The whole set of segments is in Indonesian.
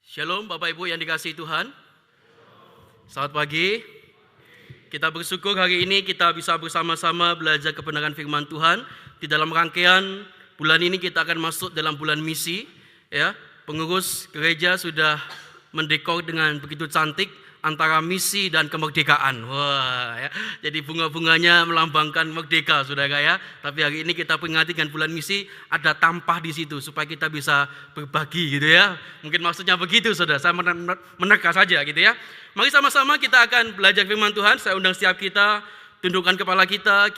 Shalom Bapak Ibu yang dikasihi Tuhan. Selamat pagi. Kita bersyukur hari ini kita bisa bersama-sama belajar kebenaran firman Tuhan. Di dalam rangkaian bulan ini kita akan masuk dalam bulan misi. Ya, pengurus gereja sudah mendekor dengan begitu cantik antara misi dan kemerdekaan. Wah, ya. Jadi bunga-bunganya melambangkan merdeka, saudara ya. Tapi hari ini kita peringati dengan bulan misi, ada tampah di situ supaya kita bisa berbagi gitu ya. Mungkin maksudnya begitu, saudara. Saya menerka saja gitu ya. Mari sama-sama kita akan belajar firman Tuhan. Saya undang setiap kita, tundukkan kepala kita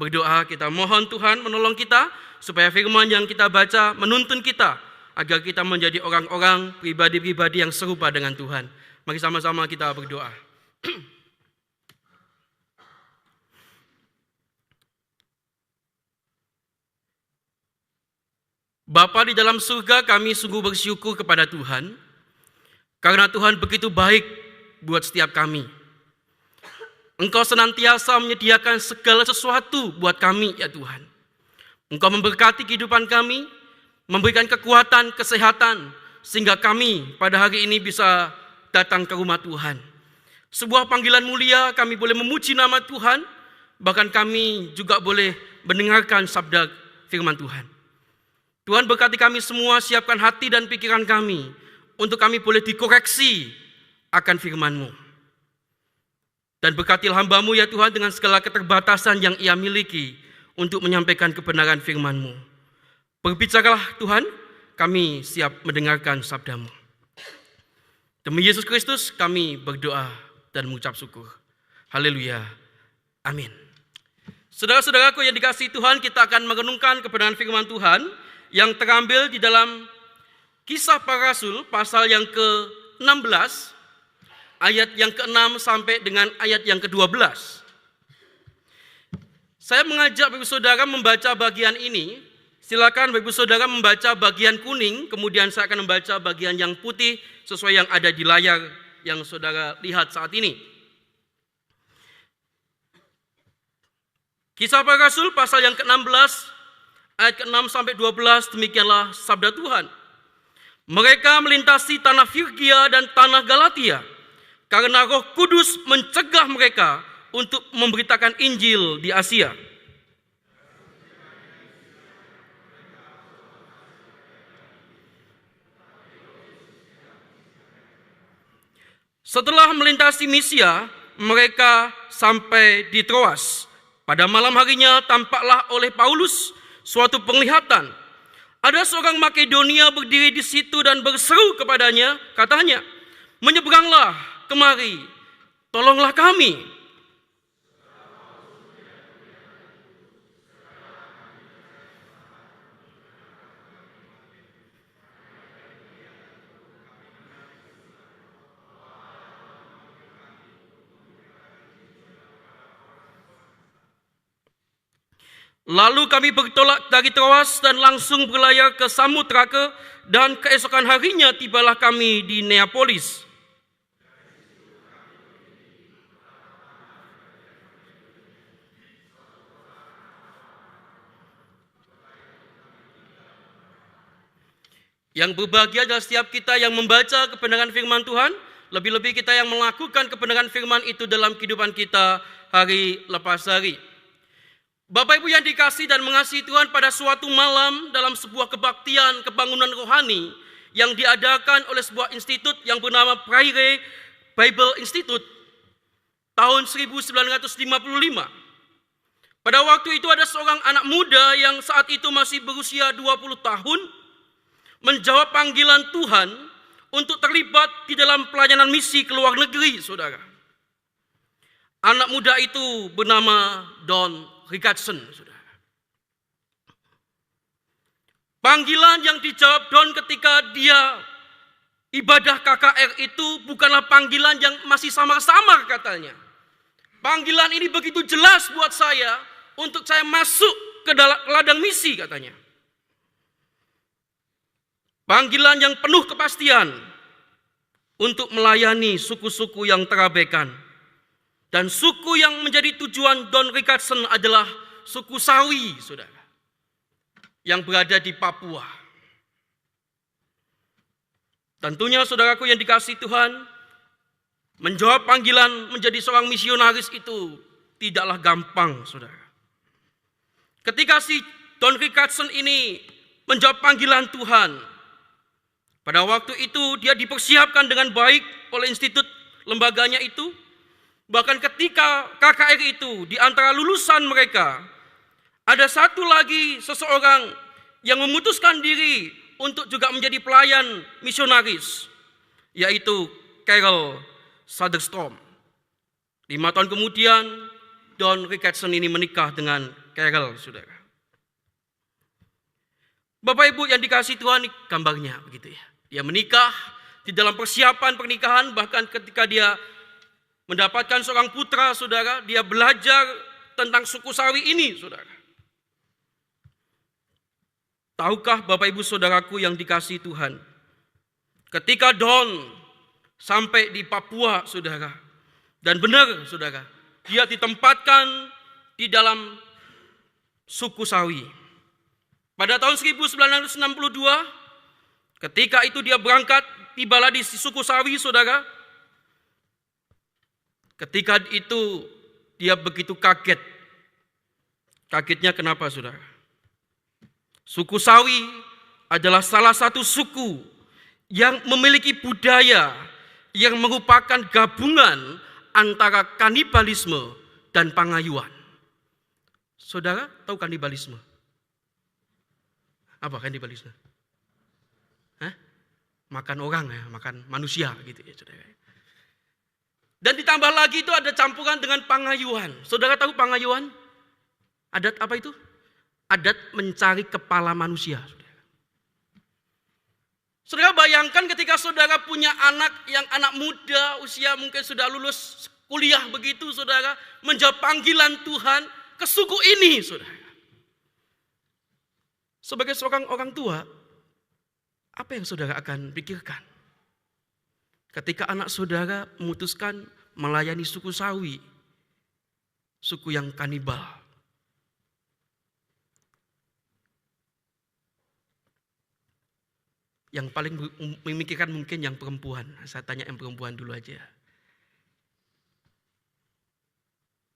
berdoa, kita mohon Tuhan menolong kita supaya firman yang kita baca menuntun kita agar kita menjadi orang-orang pribadi-pribadi yang serupa dengan Tuhan. Mari sama-sama kita berdoa. Bapa di dalam surga, kami sungguh bersyukur kepada Tuhan karena Tuhan begitu baik buat setiap kami. Engkau senantiasa menyediakan segala sesuatu buat kami ya Tuhan. Engkau memberkati kehidupan kami, memberikan kekuatan, kesehatan, sehingga kami pada hari ini bisa datang ke rumah Tuhan. Sebuah panggilan mulia, kami boleh memuji nama Tuhan, bahkan kami juga boleh mendengarkan sabda firman Tuhan. Tuhan berkati kami semua, siapkan hati dan pikiran kami, untuk kami boleh dikoreksi akan firman-Mu. Dan berkatilah hamba-Mu ya Tuhan dengan segala keterbatasan yang ia miliki, untuk menyampaikan kebenaran firman-Mu. Berbicaralah Tuhan, kami siap mendengarkan sabda-Mu. Demi Yesus Kristus kami berdoa dan mengucap syukur. Haleluya. Amin. Saudara-saudaraku yang dikasihi Tuhan, kita akan merenungkan kebenaran firman Tuhan yang terambil di dalam Kisah Para Rasul pasal yang ke-16, ayat yang ke-6 sampai dengan ayat yang ke-12. Saya mengajak Bapak Saudara membaca bagian ini. Silakan Bapak Saudara membaca bagian kuning, kemudian saya akan membaca bagian yang putih sesuai yang ada di layar yang Saudara lihat saat ini. Kisah Para Rasul pasal yang ke-16 ayat ke-6 sampai 12, demikianlah sabda Tuhan. Mereka melintasi tanah Frigia dan tanah Galatia karena Roh Kudus mencegah mereka untuk memberitakan Injil di Asia. Setelah melintasi Misia, mereka sampai di Troas. Pada malam harinya tampaklah oleh Paulus suatu penglihatan. Ada seorang Makedonia berdiri di situ dan berseru kepadanya, katanya, "Menyeberanglah kemari, tolonglah kami." Lalu kami bertolak dari Troas dan langsung berlayar ke Samotrake, dan keesokan harinya tibalah kami di Neapolis. Yang berbahagia adalah setiap kita yang membaca kebenaran firman Tuhan, lebih-lebih kita yang melakukan kebenaran firman itu dalam kehidupan kita hari lepas hari. Bapak Ibu yang dikasihi dan mengasihi Tuhan, pada suatu malam dalam sebuah kebaktian kebangunan rohani yang diadakan oleh sebuah institut yang bernama Praire Bible Institute tahun 1955. Pada waktu itu ada seorang anak muda yang saat itu masih berusia 20 tahun menjawab panggilan Tuhan untuk terlibat di dalam pelayanan misi ke luar negeri, saudara. Anak muda itu bernama Don Richardson, saudara. Panggilan yang dijawab Don ketika dia ibadah KKR itu bukanlah panggilan yang masih samar-samar katanya. Panggilan ini begitu jelas buat saya untuk saya masuk ke ladang misi katanya. Panggilan yang penuh kepastian untuk melayani suku-suku yang terabaikan. Dan suku yang menjadi tujuan Don Richardson adalah suku Sawi, saudara, yang berada di Papua. Tentunya saudaraku yang dikasihi Tuhan, menjawab panggilan menjadi seorang misionaris itu tidaklah gampang, saudara. Ketika si Don Richardson ini menjawab panggilan Tuhan, pada waktu itu dia dipersiapkan dengan baik oleh institut lembaganya itu. Bahkan ketika KKR itu di antara lulusan mereka, ada satu lagi seseorang yang memutuskan diri untuk juga menjadi pelayan misionaris, yaitu Carol Soderstrom. 5 tahun kemudian, Don Richardson ini menikah dengan Carol, saudara. Bapak Ibu yang dikasihi Tuhan, gambarnya begitu ya. Dia menikah, di dalam persiapan pernikahan, bahkan ketika dia mendapatkan seorang putra, saudara, dia belajar tentang suku Sawi ini, saudara. Tahukah Bapak Ibu saudaraku yang dikasihi Tuhan, ketika Don sampai di Papua, saudara, dan benar, saudara, dia ditempatkan di dalam suku Sawi. Pada tahun 1962, ketika itu dia berangkat, tibalah di suku Sawi, saudara. Ketika itu dia begitu kaget. Kagetnya kenapa, saudara? Suku Sawi adalah salah satu suku yang memiliki budaya yang merupakan gabungan antara kanibalisme dan pengayuan. Saudara tahu kanibalisme? Apa kanibalisme? Hah? Makan orang ya, makan manusia gitu ya, saudara. Dan ditambah lagi itu ada campuran dengan pengayuan. Saudara tahu pengayuan? Adat apa itu? Adat mencari kepala manusia. Saudara bayangkan ketika saudara punya anak yang anak muda, usia mungkin sudah lulus kuliah begitu, saudara, menjawab panggilan Tuhan ke suku ini, saudara. Sebagai seorang orang tua, apa yang saudara akan pikirkan? Ketika anak saudara memutuskan melayani suku Sawi, suku yang kanibal. Yang paling memikirkan mungkin yang perempuan. Saya tanya yang perempuan dulu aja.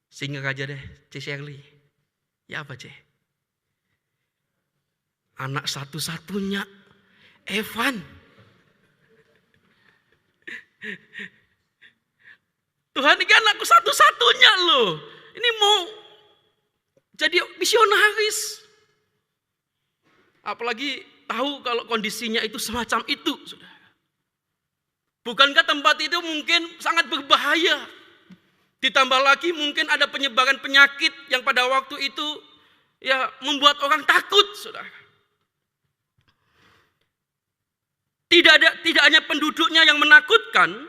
Single aja deh, C. Shirley. Ya apa C? Anak satu-satunya, Evan. Tuhan, ini anakku satu-satunya loh. Ini mau jadi misionaris. Apalagi tahu kalau kondisinya itu semacam itu, saudara. Bukankah tempat itu mungkin sangat berbahaya? Ditambah lagi mungkin ada penyebaran penyakit yang pada waktu itu ya membuat orang takut, saudara. Tidak hanya penduduknya yang menakutkan,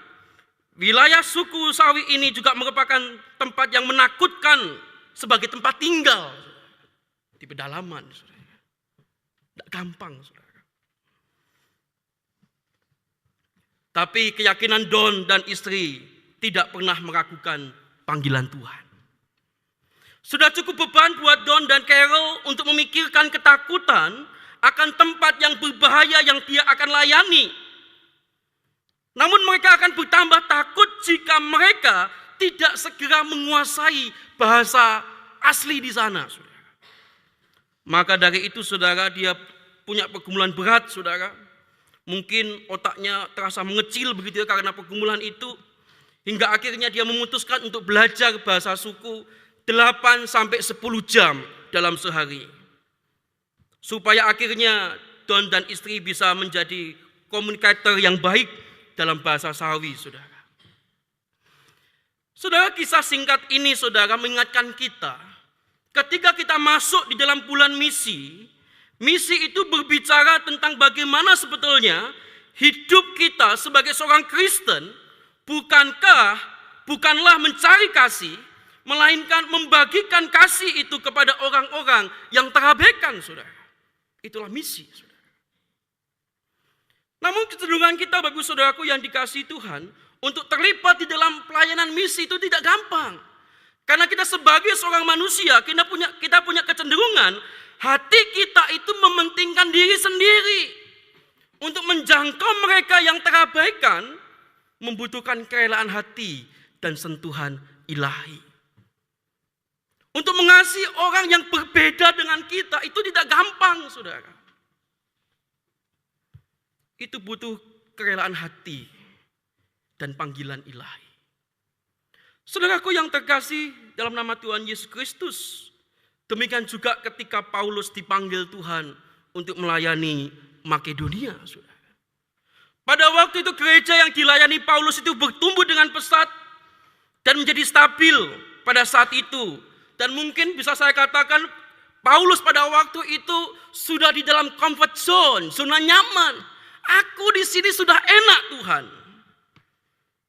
wilayah suku Sawi ini juga merupakan tempat yang menakutkan sebagai tempat tinggal di pedalaman, saudara. Tidak gampang, saudara. Tapi keyakinan Don dan istri tidak pernah meragukan panggilan Tuhan. Sudah cukup beban buat Don dan Carol untuk memikirkan ketakutan akan tempat yang berbahaya yang dia akan layani. Namun mereka akan bertambah takut jika mereka tidak segera menguasai bahasa asli di sana, saudara. Maka dari itu, saudara, dia punya pergumulan berat, saudara. Mungkin otaknya terasa mengecil begitu ya karena pergumulan itu. Hingga akhirnya dia memutuskan untuk belajar bahasa suku 8 sampai 10 jam dalam sehari. Supaya akhirnya Don dan istri bisa menjadi komunikator yang baik dalam bahasa Sawi, saudara. Saudara, kisah singkat ini, saudara, mengingatkan kita, ketika kita masuk di dalam bulan misi, misi itu berbicara tentang bagaimana sebetulnya hidup kita sebagai seorang Kristen, bukanlah mencari kasih, melainkan membagikan kasih itu kepada orang-orang yang terabaikan, saudara. Itulah misi, saudara. Namun kecenderungan kita, bagi saudaraku yang dikasihi Tuhan, untuk terlibat di dalam pelayanan misi itu tidak gampang. Karena kita sebagai seorang manusia, kita punya kecenderungan, hati kita itu mementingkan diri sendiri. untuk menjangkau mereka yang terabaikan membutuhkan kerelaan hati dan sentuhan ilahi. Untuk mengasihi orang yang berbeda dengan kita itu tidak gampang, saudara. Itu butuh kerelaan hati dan panggilan ilahi. Saudaraku yang terkasih dalam nama Tuhan Yesus Kristus, demikian juga ketika Paulus dipanggil Tuhan untuk melayani Makedonia, saudara. Pada waktu itu gereja yang dilayani Paulus itu bertumbuh dengan pesat dan menjadi stabil pada saat itu. Dan mungkin bisa saya katakan Paulus pada waktu itu sudah di dalam comfort zone, zona nyaman. Aku di sini sudah enak Tuhan.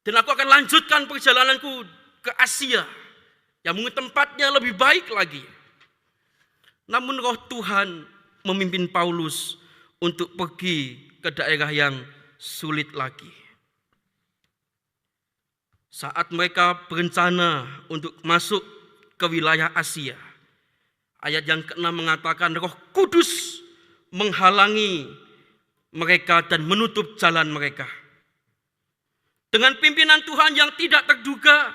Dan aku akan lanjutkan perjalananku ke Asia yang mungkin tempatnya lebih baik lagi. Namun roh Tuhan memimpin Paulus untuk pergi ke daerah yang sulit lagi. Saat mereka berencana untuk masuk ke wilayah Asia, ayat yang ke-6 mengatakan Roh Kudus menghalangi mereka dan menutup jalan mereka. Dengan pimpinan Tuhan yang tidak terduga,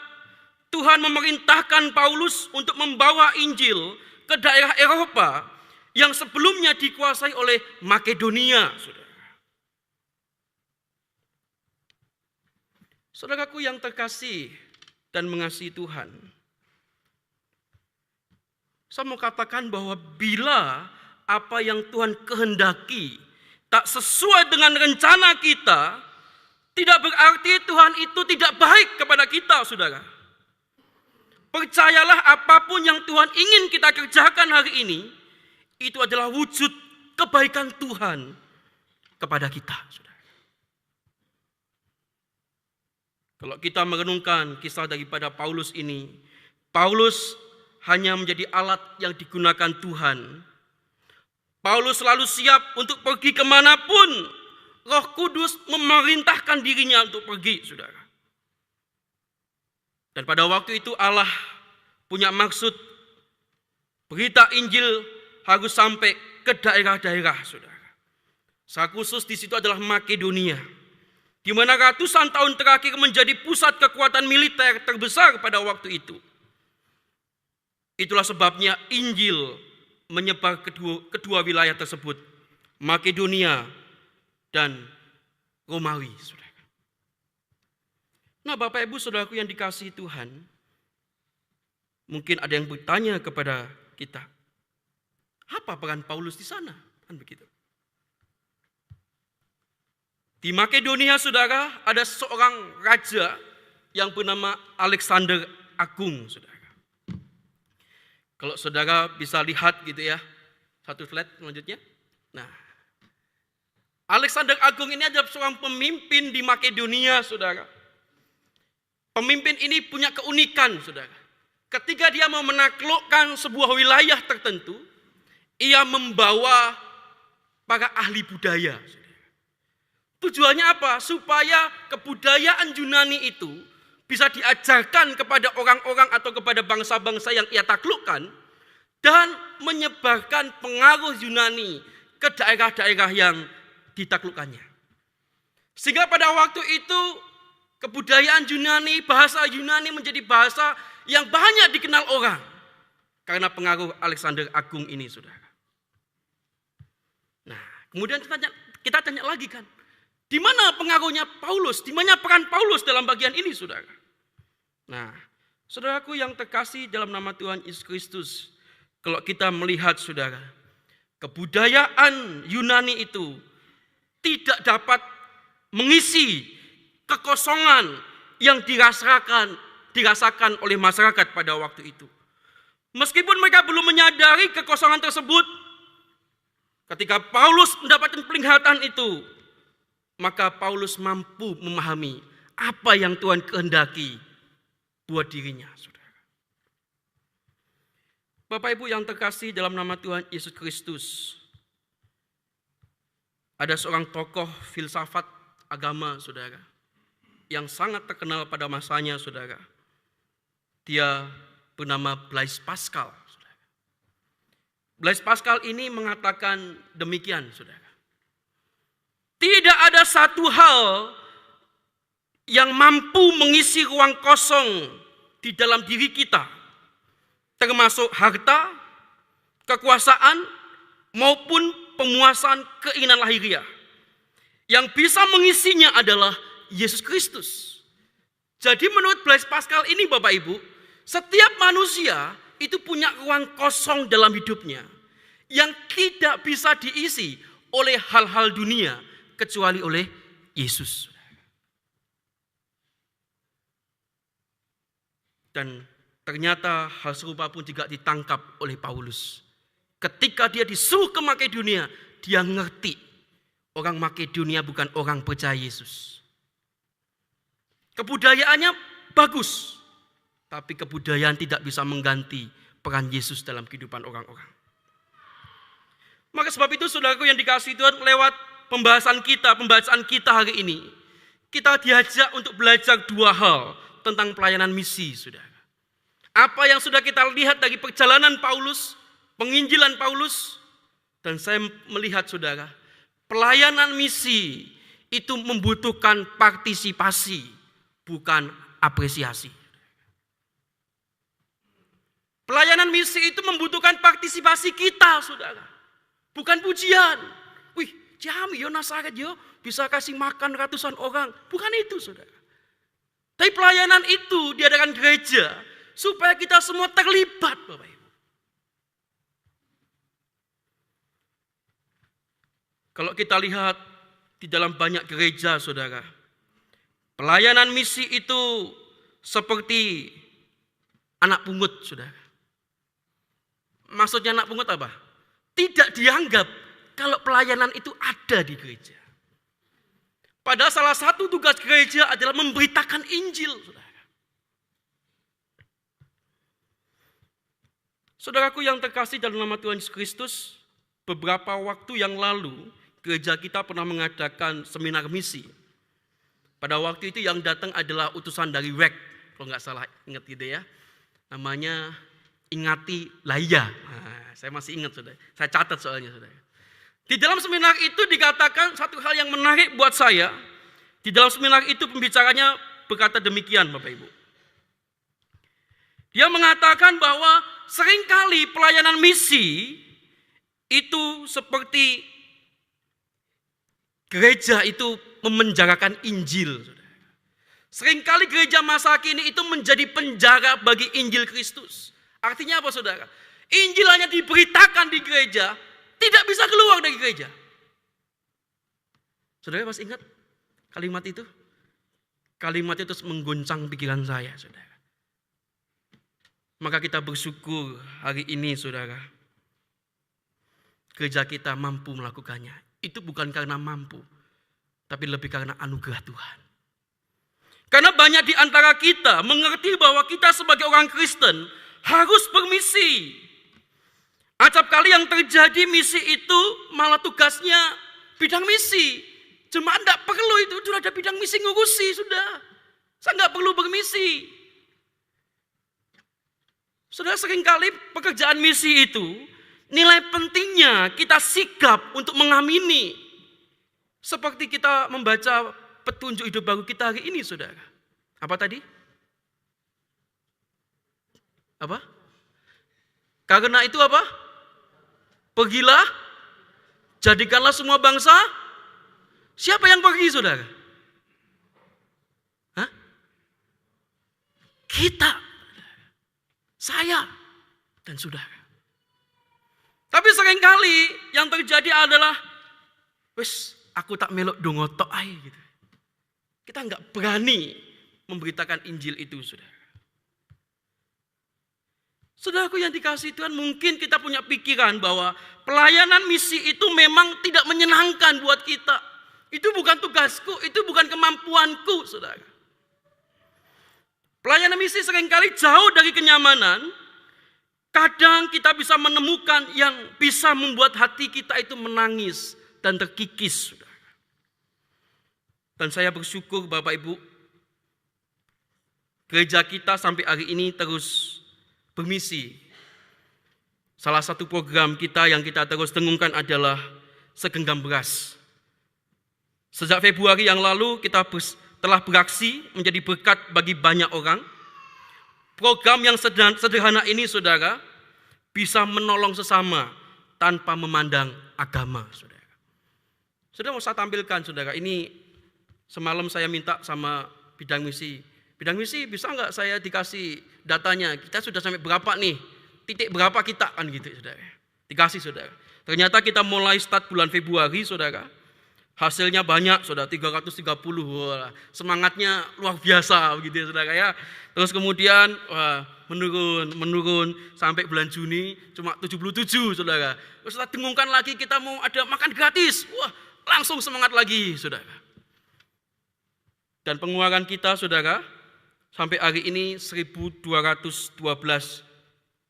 Tuhan memerintahkan Paulus untuk membawa Injil ke daerah Eropa yang sebelumnya dikuasai oleh Makedonia, saudara. Saudaraku yang terkasih dan mengasihi Tuhan, saya mau katakan bahwa bila apa yang Tuhan kehendaki tak sesuai dengan rencana kita, tidak berarti Tuhan itu tidak baik kepada kita, saudara. Percayalah apapun yang Tuhan ingin kita kerjakan hari ini, itu adalah wujud kebaikan Tuhan kepada kita, saudara. Kalau kita merenungkan kisah daripada Paulus ini, Paulus hanya menjadi alat yang digunakan Tuhan. Paulus selalu siap untuk pergi kemanapun Roh Kudus memerintahkan dirinya untuk pergi, saudara. Dan pada waktu itu Allah punya maksud berita Injil harus sampai ke daerah-daerah, saudara. Secara khusus di situ adalah Makedonia, di mana ratusan tahun terakhir menjadi pusat kekuatan militer terbesar pada waktu itu. Itulah sebabnya Injil menyebar kedua wilayah tersebut, Makedonia dan Romawi, saudara. Nah, Bapak Ibu Saudaraku yang dikasihi Tuhan, mungkin ada yang bertanya kepada kita, apa peran Paulus di sana? Kan begitu. Di Makedonia, saudara, ada seorang raja yang bernama Alexander Agung, saudara. Kalau saudara bisa lihat gitu ya, satu slide selanjutnya. Nah, Alexander Agung ini adalah seorang pemimpin di Makedonia, saudara. Pemimpin ini punya keunikan, saudara. Ketika dia mau menaklukkan sebuah wilayah tertentu, ia membawa para ahli budaya, saudara. Tujuannya apa? Supaya kebudayaan Yunani itu bisa diajarkan kepada orang-orang atau kepada bangsa-bangsa yang ia taklukkan dan menyebarkan pengaruh Yunani ke daerah-daerah yang ditaklukkannya. Sehingga pada waktu itu kebudayaan Yunani, bahasa Yunani menjadi bahasa yang banyak dikenal orang karena pengaruh Alexander Agung ini, saudara. Nah, kemudian kita tanya lagi kan, di mana pengaruhnya Paulus? Di mana peran Paulus dalam bagian ini, saudara? Nah, saudaraku yang terkasih dalam nama Tuhan Yesus Kristus, kalau kita melihat, saudara, kebudayaan Yunani itu tidak dapat mengisi kekosongan yang dirasakan oleh masyarakat pada waktu itu. Meskipun mereka belum menyadari kekosongan tersebut, ketika Paulus mendapatkan penglihatan itu, maka Paulus mampu memahami apa yang Tuhan kehendaki buat dirinya, saudara. Bapak Ibu yang terkasih dalam nama Tuhan Yesus Kristus, ada seorang tokoh filsafat agama, saudara, yang sangat terkenal pada masanya, saudara. Dia bernama Blaise Pascal, saudara. Blaise Pascal ini mengatakan demikian, saudara. Tidak ada satu hal yang mampu mengisi ruang kosong di dalam diri kita, termasuk harta, kekuasaan, maupun pemuasan keinginan lahiriah. Yang bisa mengisinya adalah Yesus Kristus. Jadi menurut Blaise Pascal ini Bapak Ibu, setiap manusia itu punya ruang kosong dalam hidupnya yang tidak bisa diisi oleh hal-hal dunia kecuali oleh Yesus. Dan ternyata hal serupa pun juga ditangkap oleh Paulus. Ketika dia disuruh ke Makedonia, dia ngerti orang Makedonia bukan orang percaya Yesus. Kebudayaannya bagus, tapi kebudayaan tidak bisa mengganti peran Yesus dalam kehidupan orang-orang. Maka sebab itu saudaraku yang dikasihi Tuhan, lewat pembacaan kita hari ini, kita diajak untuk belajar dua hal tentang pelayanan misi, saudara. Apa yang sudah kita lihat dari perjalanan Paulus, penginjilan Paulus, dan saya melihat saudara, pelayanan misi itu membutuhkan partisipasi, bukan apresiasi. Pelayanan misi itu membutuhkan partisipasi kita, saudara. Bukan pujian. Wih, jami yo Nasaret yo bisa kasih makan ratusan orang. Bukan itu, saudara. Tapi pelayanan itu diadakan gereja supaya kita semua terlibat, Bapak Ibu. Kalau kita lihat di dalam banyak gereja, saudara, pelayanan misi itu seperti anak pungut, saudara. Maksudnya anak pungut apa? Tidak dianggap kalau pelayanan itu ada di gereja. Padahal salah satu tugas gereja adalah memberitakan Injil, saudara. Saudaraku yang terkasih dalam nama Tuhan Yesus Kristus, beberapa waktu yang lalu gereja kita pernah mengadakan seminar misi. Pada waktu itu yang datang adalah utusan dari WEC, kalau nggak salah ingat gitu ya. Namanya Ingati Laya. Nah, saya masih ingat, saudara. Saya catat soalnya, saudara. Di dalam seminar itu dikatakan satu hal yang menarik buat saya. Di dalam seminar itu pembicaranya berkata demikian, Bapak Ibu. Dia mengatakan bahwa seringkali pelayanan misi itu seperti gereja itu memenjarakan Injil. Saudara. Seringkali gereja masa kini itu menjadi penjara bagi Injil Kristus. Artinya apa, saudara? Injil hanya diberitakan di gereja, tidak bisa keluar dari gereja. Saudara masih ingat kalimat itu? Kalimat itu mengguncang pikiran saya, saudara. Maka kita bersyukur hari ini, saudara. Gereja kita mampu melakukannya. Itu bukan karena mampu, tapi lebih karena anugerah Tuhan. Karena banyak di antara kita mengerti bahwa kita sebagai orang Kristen harus bermisi. Acap kali yang terjadi misi itu malah tugasnya bidang misi. Jemaat tidak perlu itu, sudah ada bidang misi ngurusi, sudah. Saya nggak perlu bermisi. Sudah seringkali pekerjaan misi itu nilai pentingnya kita sigap untuk mengamini. Seperti kita membaca petunjuk hidup baru kita hari ini, saudara. Apa tadi? Apa? Karena itu apa? Pergilah, jadikanlah semua bangsa. Siapa yang pergi, saudara? Hah? Kita, saya, dan saudara. Tapi seringkali yang terjadi adalah, wes, aku tak melok dongotok aja gitu. Kita nggak berani memberitakan Injil itu, saudara. Saudaraku yang dikasihi Tuhan, mungkin kita punya pikiran bahwa pelayanan misi itu memang tidak menyenangkan buat kita. Itu bukan tugasku, itu bukan kemampuanku, saudara. Pelayanan misi seringkali jauh dari kenyamanan. Kadang kita bisa menemukan yang bisa membuat hati kita itu menangis dan terkikis, saudara. Dan saya bersyukur Bapak Ibu, gereja kita sampai hari ini terus bermisi. Salah satu program kita yang kita terus dengungkan adalah segenggam beras. Sejak Februari yang lalu kita telah beraksi menjadi berkat bagi banyak orang. Program yang sederhana ini saudara bisa menolong sesama tanpa memandang agama saudara. Saudara mau saya tampilkan saudara, ini semalam saya minta sama bidang misi. Bidang misi bisa nggak saya dikasih datanya, kita sudah sampai berapa nih, titik berapa kita kan gitu saudara. Dikasih saudara. Ternyata kita mulai start bulan Februari saudara. Hasilnya banyak, saudara, 330. Wah, semangatnya luar biasa begitu ya, saudara ya. Terus kemudian menurun sampai bulan Juni cuma 77, saudara. Terus kita dengungkan lagi kita mau ada makan gratis. Wah, langsung semangat lagi, saudara. Dan pengeluaran kita, saudara, sampai hari ini 1.212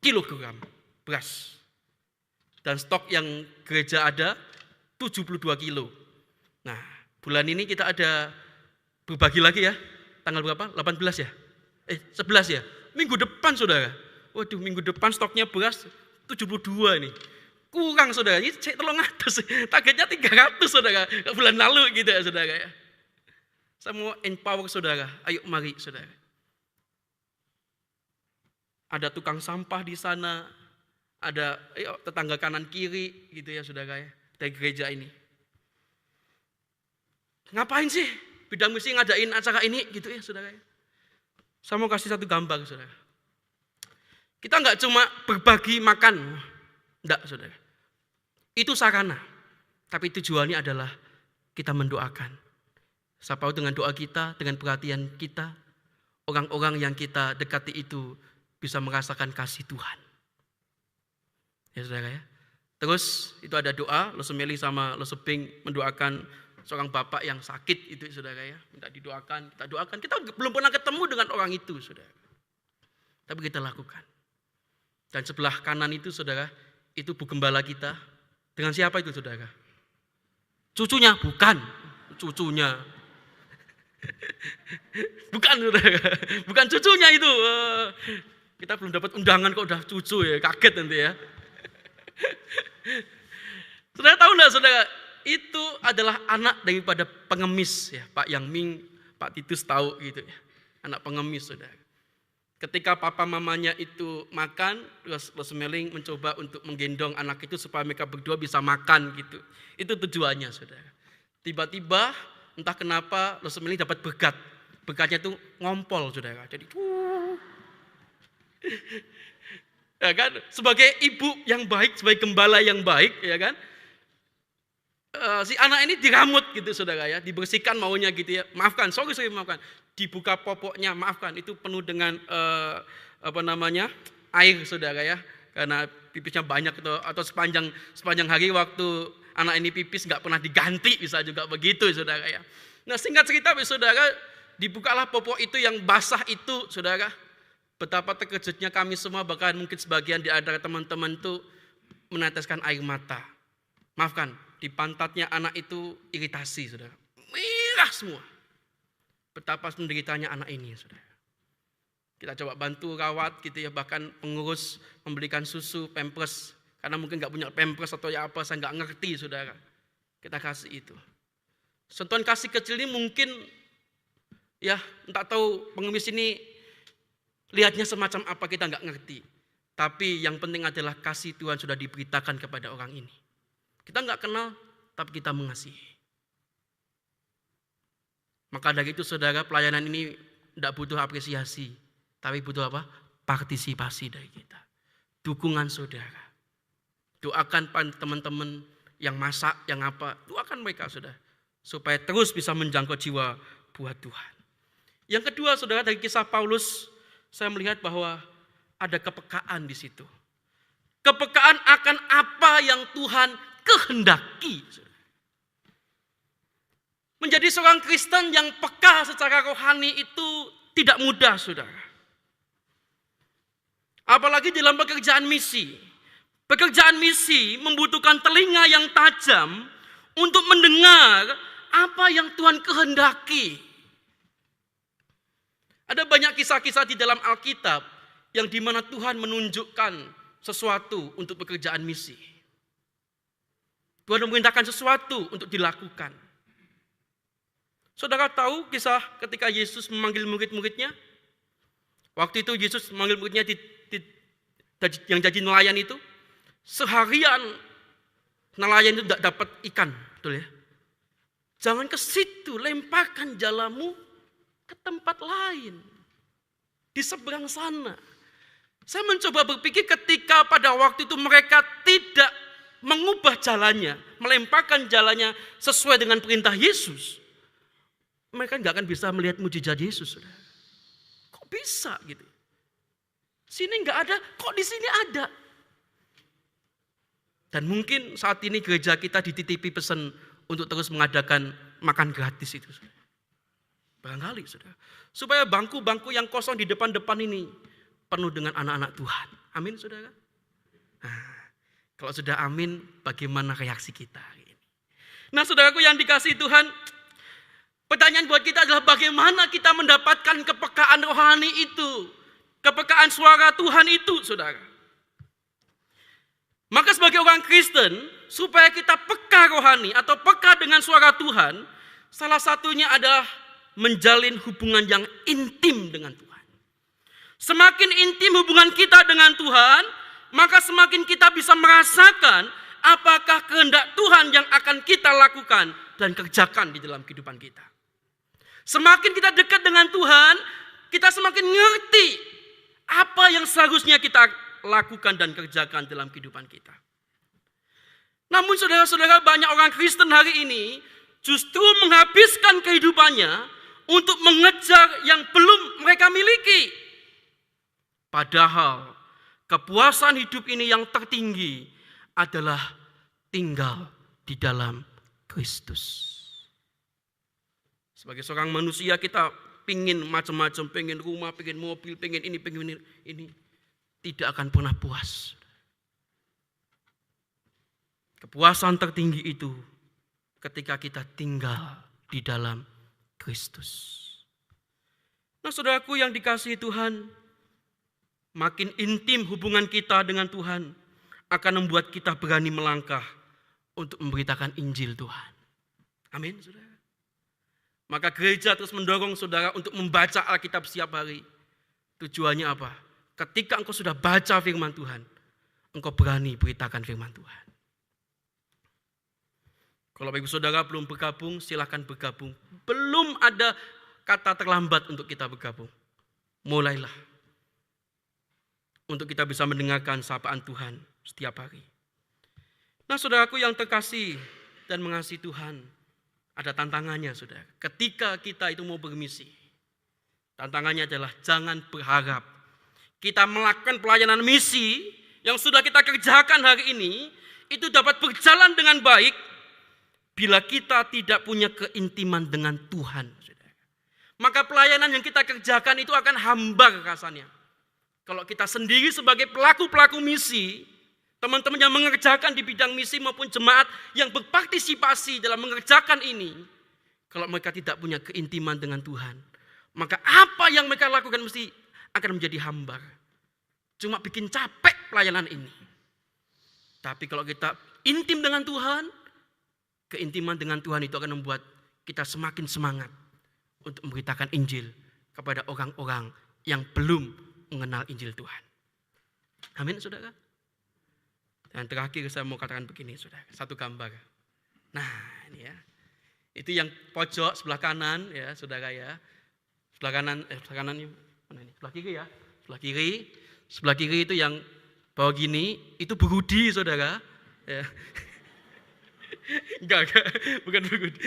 kilogram beras. Dan stok yang gereja ada 72 kilo. Nah, bulan ini kita ada berbagi lagi ya. Tanggal berapa? 18 ya? 11 ya? Minggu depan saudara. Waduh, minggu depan stoknya beras 72 ini. Kurang saudara, ini saya tolong atas. Targetnya 300 saudara. Bulan lalu gitu ya saudara ya. Saya mau empower saudara. Ayo mari saudara. Ada tukang sampah di sana. Ada tetangga kanan kiri gitu ya saudara ya. Dari gereja ini. Ngapain sih bidang misi ngadain acara ini gitu ya saudara. Saya mau kasih satu gambar saudara. Kita nggak cuma berbagi makan, enggak saudara. Itu sarana, tapi tujuannya adalah kita mendoakan. Siapa tahu dengan doa kita, dengan perhatian kita, orang-orang yang kita dekati itu bisa merasakan kasih Tuhan. Ya saudara ya. Terus itu ada doa, Lo Semeli sama Lo Seping mendoakan seorang bapak yang sakit itu saudara ya, minta didoakan, kita doakan. Kita belum pernah ketemu dengan orang itu saudara, tapi kita lakukan. Dan sebelah kanan itu saudara, itu Bu Gembala kita. Dengan siapa itu saudara? Cucunya? Bukan, cucunya. Bukan saudara, bukan cucunya itu. Kita belum dapat undangan kok udah cucu ya, kaget nanti ya. Saudara tahu enggak saudara? Itu adalah anak daripada pengemis ya, Pak Yang Ming, Pak Titus tahu gitu ya. Anak pengemis saudara. Ketika papa mamanya itu makan, terus Lo Semeling mencoba untuk menggendong anak itu supaya mereka berdua bisa makan gitu. Itu tujuannya saudara. Tiba-tiba entah kenapa Lo Semeling dapat berkat. Berkatnya itu ngompol saudara. Jadi ya kan, sebagai ibu yang baik, sebagai gembala yang baik ya kan. Si anak ini diramut gitu saudara ya, dibersihkan maunya gitu ya, maafkan, sorry maafkan, dibuka popoknya, maafkan, itu penuh dengan air saudara ya, karena pipisnya banyak itu, atau sepanjang hari waktu anak ini pipis nggak pernah diganti, bisa juga begitu saudara ya. Nah singkat cerita saudara, dibukalah popok itu yang basah itu saudara, betapa terkejutnya kami semua, bahkan mungkin sebagian di antara teman-teman itu meneteskan air mata, maafkan. Di pantatnya anak itu iritasi, saudara. Merah semua. Betapa menderitanya anak ini, saudara. Kita coba bantu rawat gitu ya, bahkan pengurus membelikan susu, pampers. Karena mungkin nggak punya pampers atau ya apa, saya nggak ngerti, saudara. Kita kasih itu. Sentuhan kasih kecil ini mungkin, ya entah tahu pengemis ini lihatnya semacam apa, kita nggak ngerti. Tapi yang penting adalah kasih Tuhan sudah diberitakan kepada orang ini. Kita nggak kenal, tapi kita mengasihi. Maka dari itu saudara, pelayanan ini tidak butuh apresiasi, tapi butuh apa? Partisipasi dari kita. Dukungan saudara. Doakan teman-teman yang masak, yang apa, doakan mereka saudara. Supaya terus bisa menjangkau jiwa buat Tuhan. Yang kedua saudara, dari kisah Paulus, saya melihat bahwa ada kepekaan di situ. Kepekaan akan apa yang Tuhan kehendaki. Menjadi seorang Kristen yang peka secara rohani itu tidak mudah saudara. Apalagi dalam pekerjaan misi. Pekerjaan misi membutuhkan telinga yang tajam untuk mendengar apa yang Tuhan kehendaki. Ada banyak kisah-kisah di dalam Alkitab yang dimana Tuhan menunjukkan sesuatu untuk pekerjaan misi. Tuhan memerintahkan sesuatu untuk dilakukan. Saudara tahu kisah ketika Yesus memanggil murid-muridnya? Waktu itu Yesus memanggil muridnya yang jadi nelayan itu. Seharian nelayan itu tidak dapat ikan. Betul ya? Jangan ke situ, lemparkan jalamu ke tempat lain. Di seberang sana. Saya mencoba berpikir ketika pada waktu itu mereka tidak mengubah jalannya, melemparkan jalannya sesuai dengan perintah Yesus. Mereka nggak akan bisa melihat mujizat Yesus. Saudara. Kok bisa gitu? Sini nggak ada, kok di sini ada? Dan mungkin saat ini gereja kita dititipi pesan untuk terus mengadakan makan gratis itu. Saudara. Barangkali, saudara. Supaya bangku-bangku yang kosong di depan-depan ini penuh dengan anak-anak Tuhan. Amin, saudara. Nah, kalau sudah amin, bagaimana reaksi kita? Nah, saudaraku yang dikasihi Tuhan, pertanyaan buat kita adalah bagaimana kita mendapatkan kepekaan rohani itu. Kepekaan suara Tuhan itu, saudara. Maka sebagai orang Kristen, supaya kita peka rohani atau peka dengan suara Tuhan, salah satunya adalah menjalin hubungan yang intim dengan Tuhan. Semakin intim hubungan kita dengan Tuhan, maka semakin kita bisa merasakan apakah kehendak Tuhan yang akan kita lakukan dan kerjakan di dalam kehidupan kita. Semakin kita dekat dengan Tuhan, kita semakin ngerti apa yang seharusnya kita lakukan dan kerjakan dalam kehidupan kita. Namun saudara-saudara, banyak orang Kristen hari ini justru menghabiskan kehidupannya untuk mengejar yang belum mereka miliki. Padahal kepuasan hidup ini yang tertinggi adalah tinggal di dalam Kristus. Sebagai seorang manusia kita pingin macam-macam, pengen rumah, pengen mobil, pengen ini. Tidak akan pernah puas. Kepuasan tertinggi itu ketika kita tinggal di dalam Kristus. Nah, saudaraku yang dikasihi Tuhan, makin intim hubungan kita dengan Tuhan akan membuat kita berani melangkah untuk memberitakan Injil Tuhan. Amin, saudara. Maka gereja terus mendorong saudara untuk membaca Alkitab setiap hari. Tujuannya apa? Ketika engkau sudah baca firman Tuhan, engkau berani beritakan firman Tuhan. Kalau Bapak Ibu Saudara belum bergabung, silakan bergabung. Belum ada kata terlambat untuk kita bergabung. Mulailah. Untuk kita bisa mendengarkan sapaan Tuhan setiap hari. Nah, saudaraku yang terkasih dan mengasihi Tuhan, ada tantangannya, saudara. Ketika kita itu mau bermisi, tantangannya adalah jangan berharap kita melakukan pelayanan misi yang sudah kita kerjakan hari ini, itu dapat berjalan dengan baik bila kita tidak punya keintiman dengan Tuhan. Saudara. Maka pelayanan yang kita kerjakan itu akan hambar rasanya. Kalau kita sendiri sebagai pelaku-pelaku misi, teman-teman yang mengerjakan di bidang misi maupun jemaat yang berpartisipasi dalam mengerjakan ini, kalau mereka tidak punya keintiman dengan Tuhan, maka apa yang mereka lakukan mesti akan menjadi hambar. Cuma bikin capek pelayanan ini. Tapi kalau kita intim dengan Tuhan, keintiman dengan Tuhan itu akan membuat kita semakin semangat untuk memberitakan Injil kepada orang-orang yang belum mengenal Injil Tuhan. Amin, saudara. Dan terakhir saya mau katakan begini, saudara. Satu gambar. Nah, ini ya. Itu yang pojok sebelah kanan ya, saudara ya. Sebelah kanan mana ini? Sebelah kiri ya. Sebelah kiri itu yang bawa gini, itu Berudi, saudara. Ya. Enggak, bukan Berudi.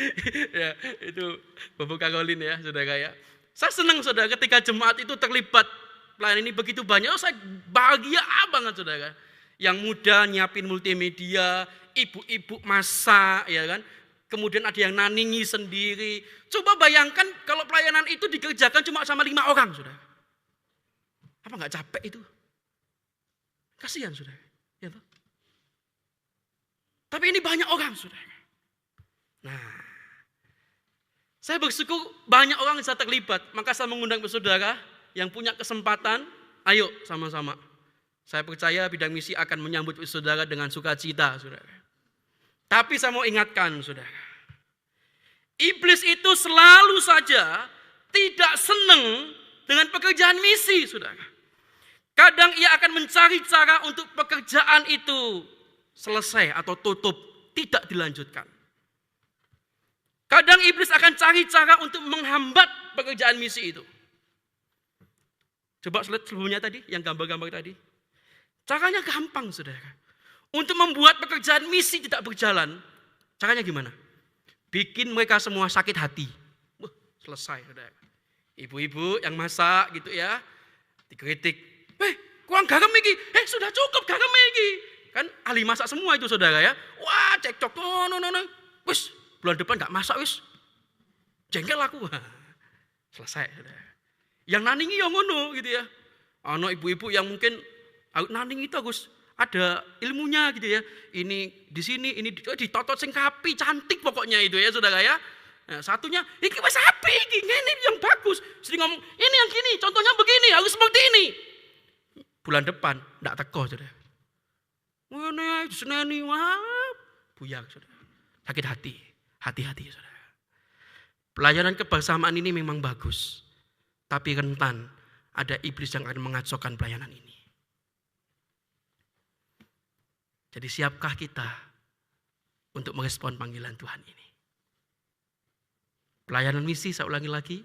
Ya, itu Bapak Karolin ya, saudara ya. Saya senang, saudara, ketika jemaat itu terlibat pelayanan ini begitu banyak. Saya bahagia banget, saudara. Yang muda nyiapin multimedia, ibu-ibu masak, ya kan. Kemudian ada yang naningi sendiri. Coba bayangkan kalau pelayanan itu dikerjakan cuma sama 5 orang, saudara. Apa enggak capek itu? Kasihan, saudara. Ya toh? Tapi ini banyak orang, saudara. Nah, saya bersyukur banyak orang bisa terlibat. Maka saya mengundang saudara yang punya kesempatan, ayo sama-sama. Saya percaya bidang misi akan menyambut saudara dengan sukacita, saudara. Tapi saya mau ingatkan, saudara. Iblis itu selalu saja tidak senang dengan pekerjaan misi, saudara. Kadang ia akan mencari cara untuk pekerjaan itu selesai atau tutup, tidak dilanjutkan. Kadang iblis akan cari cara untuk menghambat pekerjaan misi itu. Coba slide sebelumnya tadi, yang gambar-gambar tadi. Caranya gampang, saudara. Untuk membuat pekerjaan misi tidak berjalan, caranya gimana? Bikin mereka semua sakit hati. Selesai, saudara. Ibu-ibu yang masak gitu ya, dikritik. Kurang garam iki. Sudah cukup garam iki. Kan ahli masak semua itu, saudara ya. Wah, cekcok. No. Wis, bulan depan gak masak wis. Jengkel aku. Selesai, saudara. Yang naningi yang ngono gitu ya. Ano ibu-ibu yang mungkin naning itu Agus ada ilmunya gitu ya. Ini di sini, ini ditotot sing kapi, cantik pokoknya itu ya, saudara ya. Nah, satunya, iki wis apik iki, ini yang bagus. Sering ngomong, ini yang gini, contohnya begini, harus seperti ini. Bulan depan ndak teko, saudara. Ngene diseneni, wah, buyar, saudara. Sakit hati, hati-hati, saudara. Pelayanan kebersamaan ini memang bagus. Tapi rentan ada iblis yang akan mengacaukan pelayanan ini. Jadi siapkah kita untuk merespon panggilan Tuhan ini? Pelayanan misi, saya ulangi lagi,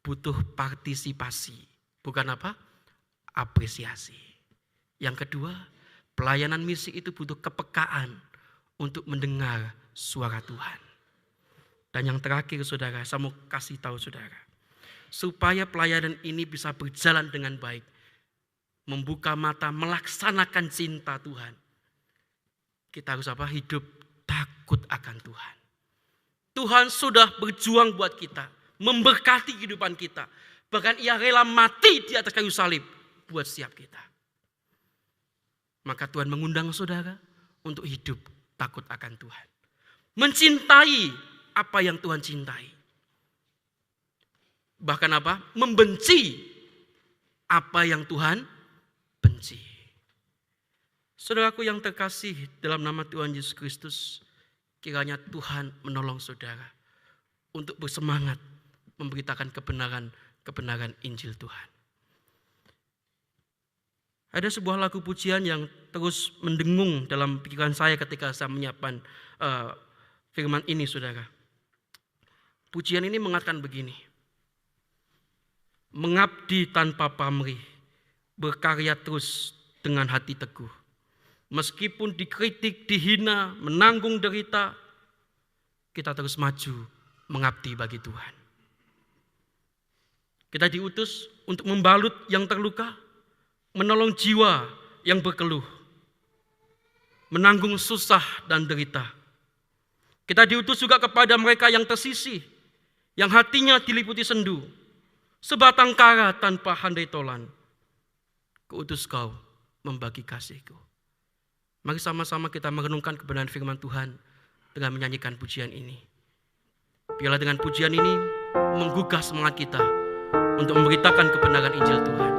butuh partisipasi. Bukan apa? Apresiasi. Yang kedua, pelayanan misi itu butuh kepekaan untuk mendengar suara Tuhan. Dan yang terakhir, saudara, saya mau kasih tahu saudara. Supaya pelayanan ini bisa berjalan dengan baik. Membuka mata, melaksanakan cinta Tuhan. Kita harus apa? Hidup takut akan Tuhan. Tuhan sudah berjuang buat kita. Memberkati kehidupan kita. Bahkan ia rela mati di atas kayu salib buat setiap kita. Maka Tuhan mengundang saudara untuk hidup takut akan Tuhan. Mencintai apa yang Tuhan cintai. Bahkan apa? Membenci apa yang Tuhan benci. Saudaraku yang terkasih dalam nama Tuhan Yesus Kristus, kiranya Tuhan menolong saudara untuk bersemangat memberitakan kebenaran Injil Tuhan. Ada sebuah lagu pujian yang terus mendengung dalam pikiran saya ketika saya menyiapkan firman ini, saudara. Pujian ini mengatakan begini. Mengabdi tanpa pamrih, berkarya terus dengan hati teguh. Meskipun dikritik, dihina, menanggung derita, kita terus maju mengabdi bagi Tuhan. Kita diutus untuk membalut yang terluka, menolong jiwa yang berkeluh, menanggung susah dan derita. Kita diutus juga kepada mereka yang tersisih, yang hatinya diliputi sendu. Sebatang kara tanpa handai tolan, kuutus kau membagi kasihku. Mari sama-sama kita merenungkan kebenaran firman Tuhan dengan menyanyikan pujian ini. Biarlah dengan pujian ini menggugah semangat kita untuk memberitakan kebenaran Injil Tuhan.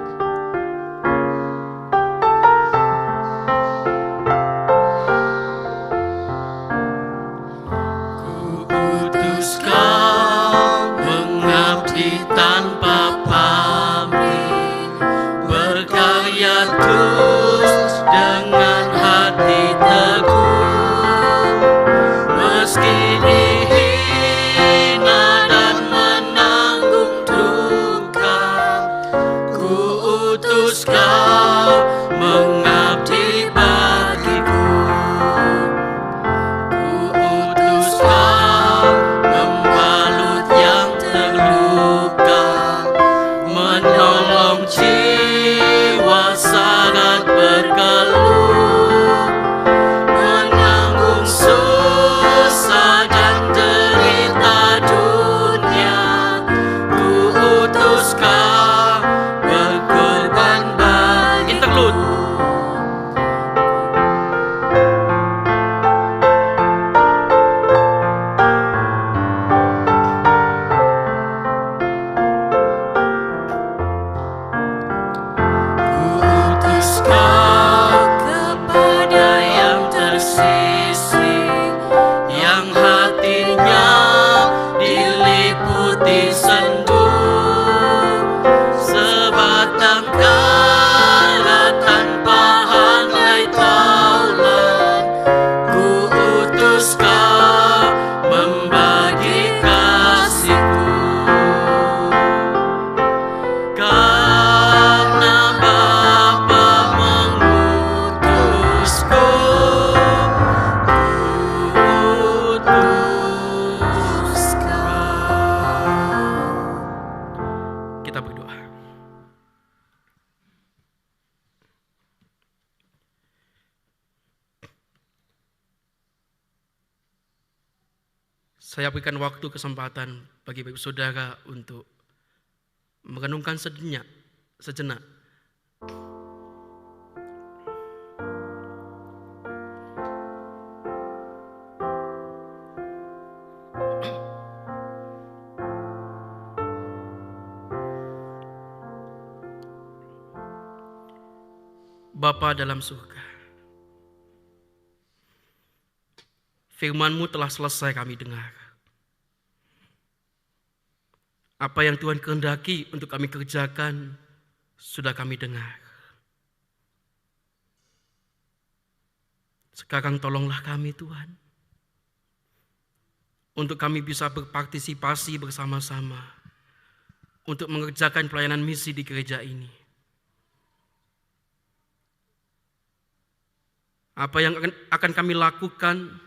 Kuutus kau mengabdi tanpa terus dengan hati teguh, meski dihina dan menanggung duka, ku utus kau mengabdi bagiku, ku utus kau membalut yang terluka, putih sendu, sebatang kara tanpa handai taulan, ku utus kau membagi kasihku. Karena Bapa mengutusku, utus kau. Kita berdoa. Saya berikan waktu kesempatan bagi Bapak Saudara untuk merenungkan sejenak. Bapa dalam surga, firman-Mu telah selesai kami dengar. Apa yang Tuhan kehendaki untuk kami kerjakan, sudah kami dengar. Sekarang tolonglah kami Tuhan, untuk kami bisa berpartisipasi bersama-sama, untuk mengerjakan pelayanan misi di gereja ini. Apa yang akan kami lakukan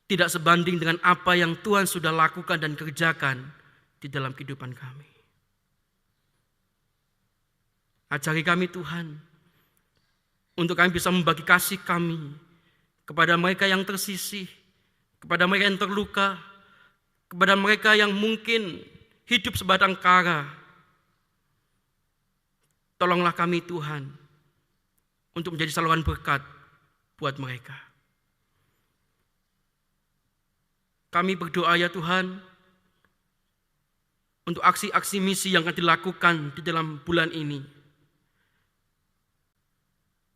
tidak sebanding dengan apa yang Tuhan sudah lakukan dan kerjakan di dalam kehidupan kami. Ajari kami Tuhan, untuk kami bisa membagi kasih kami kepada mereka yang tersisih, kepada mereka yang terluka, kepada mereka yang mungkin hidup sebatang kara. Tolonglah kami Tuhan, untuk menjadi saluran berkat buat mereka. Kami berdoa ya Tuhan, untuk aksi-aksi misi yang akan dilakukan di dalam bulan ini.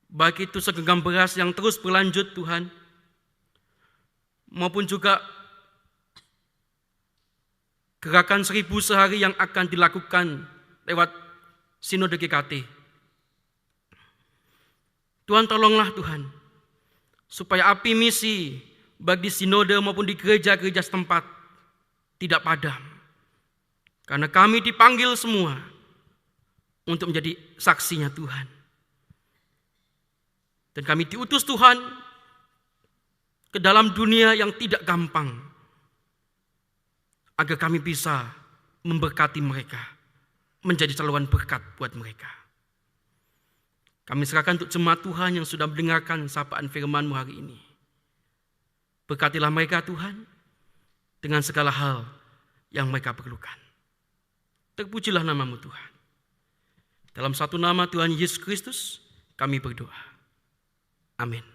Baik itu segenggam beras yang terus berlanjut Tuhan, maupun juga gerakan 1000 sehari yang akan dilakukan lewat Sinode GKT. Tuhan tolonglah Tuhan, supaya api misi baik di sinode maupun di gereja-gereja setempat tidak padam. Karena kami dipanggil semua untuk menjadi saksinya Tuhan. Dan kami diutus Tuhan ke dalam dunia yang tidak gampang, agar kami bisa memberkati mereka, menjadi saluran berkat buat mereka. Kami serahkan untuk jemaat Tuhan yang sudah mendengarkan sapaan firman-Mu hari ini. Berkatilah mereka Tuhan, dengan segala hal yang mereka perlukan. Terpujilah nama-Mu Tuhan. Dalam satu nama Tuhan Yesus Kristus, kami berdoa. Amin.